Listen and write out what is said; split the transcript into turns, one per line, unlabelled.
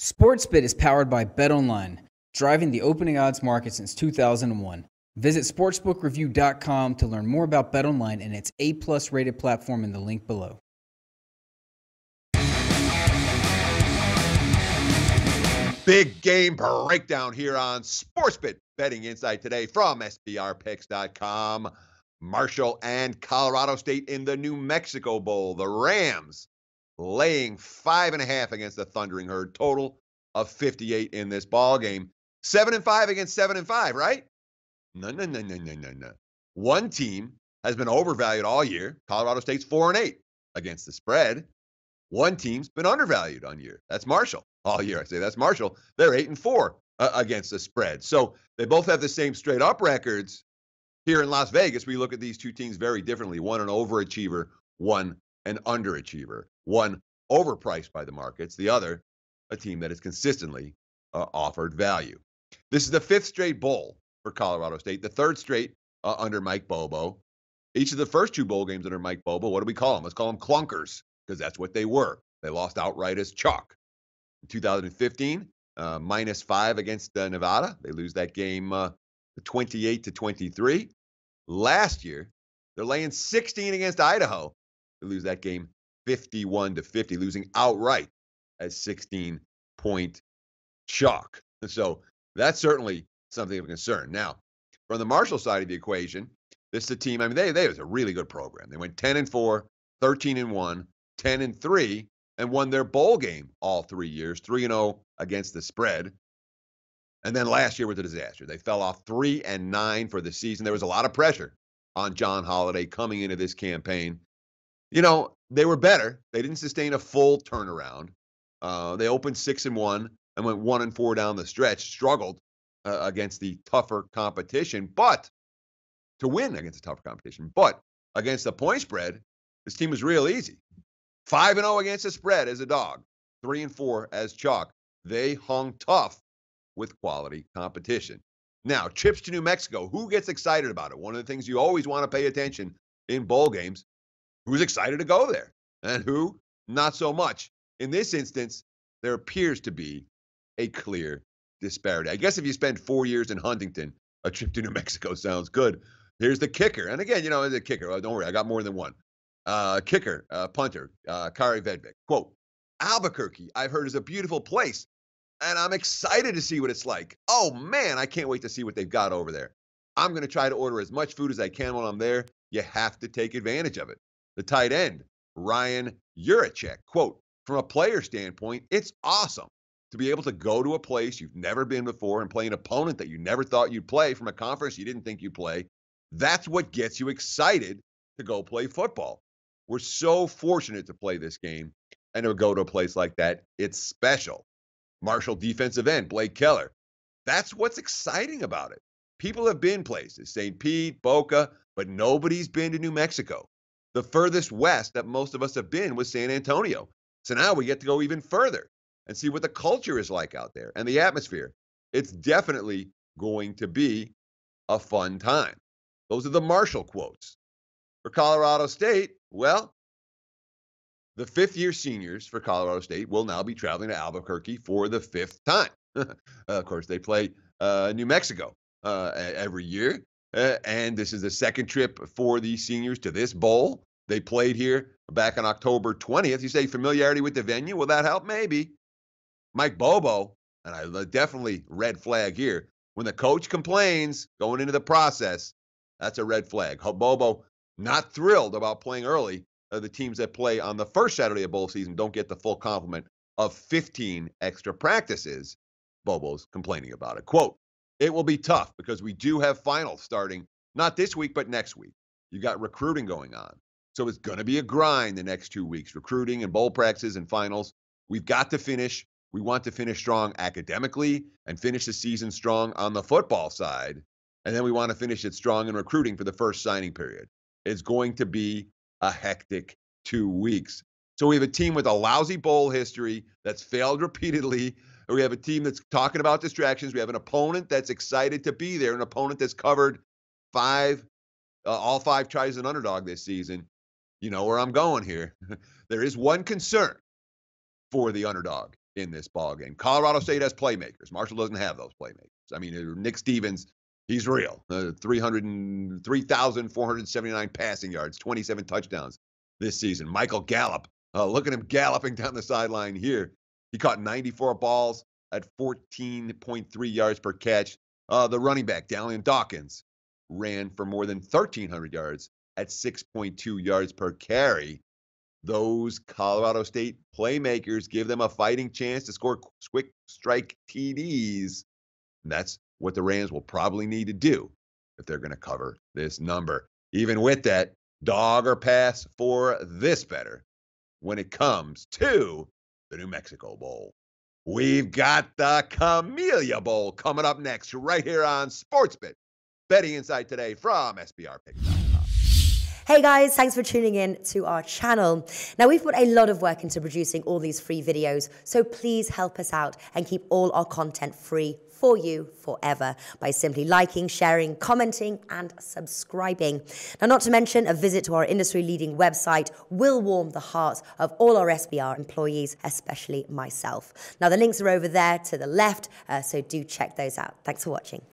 SportsBit is powered by BetOnline, driving the opening odds market since 2001. Visit sportsbookreview.com to learn more about BetOnline and its A+ rated platform in the link below.
Big game breakdown here on SportsBit Betting Insight today from SBRpicks.com. Marshall and Colorado State in the New Mexico Bowl. The Rams laying 5.5 against the Thundering Herd. Total of 58 in this ball game. 7-5 against 7-5, right? No. One team has been overvalued all year. Colorado State's 4-8 against the spread. One team's been undervalued on year. That's Marshall. All year, I say that's Marshall. They're 8-4 against the spread. So they both have the same straight up records. Here in Las Vegas, we look at these two teams very differently. One an overachiever, one an underachiever. One overpriced by the markets, the other a team that has consistently offered value. This is the fifth straight bowl for Colorado State, the third straight under Mike Bobo. Each of the first two bowl games under Mike Bobo, what do we call them? Let's call them clunkers, because that's what they were. They lost outright as chalk. In 2015, -5 against Nevada. They lose that game 28-23. Last year, they're laying 16 against Idaho. They lose that game 51-50, losing outright as 16-point chalk. So that's certainly something of concern. Now, from the Marshall side of the equation, this is a team, they was a really good program. They went 10-4, 13-1, 10-3, and won their bowl game all 3 years, 3-0 against the spread. And then last year was a disaster. They fell off 3-9 for the season. There was a lot of pressure on John Holiday coming into this campaign. You know, they were better. They didn't sustain a full turnaround. They opened 6-1 and went 1-4 down the stretch, struggled against the tougher competition, but to win against the tougher competition. But against the point spread, this team was real easy. 5-0 against the spread as a dog, 3-4 as chalk. They hung tough with quality competition. Now, trips to New Mexico, who gets excited about it? One of the things you always want to pay attention in bowl games, who's excited to go there and who not so much. In this instance, there appears to be a clear disparity. I guess if you spend 4 years in Huntington, a trip to New Mexico sounds good. Here's the kicker. And again, the kicker. Oh, don't worry, I got more than one. Kicker, punter, Kari Vedvik. Quote, Albuquerque, I've heard, is a beautiful place, and I'm excited to see what it's like. Oh, man, I can't wait to see what they've got over there. I'm going to try to order as much food as I can while I'm there. You have to take advantage of it. The tight end, Ryan Juracek, quote, from a player standpoint, it's awesome to be able to go to a place you've never been before and play an opponent that you never thought you'd play from a conference you didn't think you'd play. That's what gets you excited to go play football. We're so fortunate to play this game and to go to a place like that. It's special. Marshall defensive end, Blake Keller. That's what's exciting about it. People have been places, St. Pete, Boca, but nobody's been to New Mexico. The furthest west that most of us have been was San Antonio. So now we get to go even further and see what the culture is like out there and the atmosphere. It's definitely going to be a fun time. Those are the Marshall quotes. For Colorado State, well, the fifth-year seniors for Colorado State will now be traveling to Albuquerque for the fifth time. Of course, they play New Mexico every year, and this is the second trip for the seniors to this bowl. They played here back on October 20th. You say familiarity with the venue? Will that help? Maybe. Mike Bobo, and I definitely red flag here. When the coach complains going into the process, that's a red flag. Bobo not thrilled about playing early. The teams that play on the first Saturday of bowl season don't get the full complement of 15 extra practices. Bobo's complaining about it. Quote, it will be tough because we do have finals starting not this week, but next week. You got recruiting going on. So it's going to be a grind the next 2 weeks, recruiting and bowl practices and finals. We've got to finish. We want to finish strong academically and finish the season strong on the football side. And then we want to finish it strong in recruiting for the first signing period. It's going to be a hectic 2 weeks. So we have a team with a lousy bowl history that's failed repeatedly. We have a team that's talking about distractions. We have an opponent that's excited to be there, an opponent that's covered all five tries as an underdog this season. You know where I'm going here. There is one concern for the underdog, in this ball game. Colorado State has playmakers. Marshall doesn't have those playmakers. I mean, Nick Stevens, he's real. 3,479 passing yards, 27 touchdowns this season. Michael Gallup, look at him galloping down the sideline here. He caught 94 balls at 14.3 yards per catch. The running back, Dalian Dawkins, ran for more than 1,300 yards at 6.2 yards per carry. Those Colorado State playmakers give them a fighting chance to score quick strike TDs. And that's what the Rams will probably need to do if they're going to cover this number. Even with that, dog or pass for this better when it comes to the New Mexico Bowl. We've got the Camellia Bowl coming up next right here on SportsBit. Betting insight today from SBRPicks.com.
Hey guys, thanks for tuning in to our channel. Now, we've put a lot of work into producing all these free videos, so please help us out and keep all our content free for you forever by simply liking, sharing, commenting, and subscribing. Now, not to mention, a visit to our industry-leading website will warm the hearts of all our SBR employees, especially myself. Now, the links are over there to the left, so do check those out. Thanks for watching.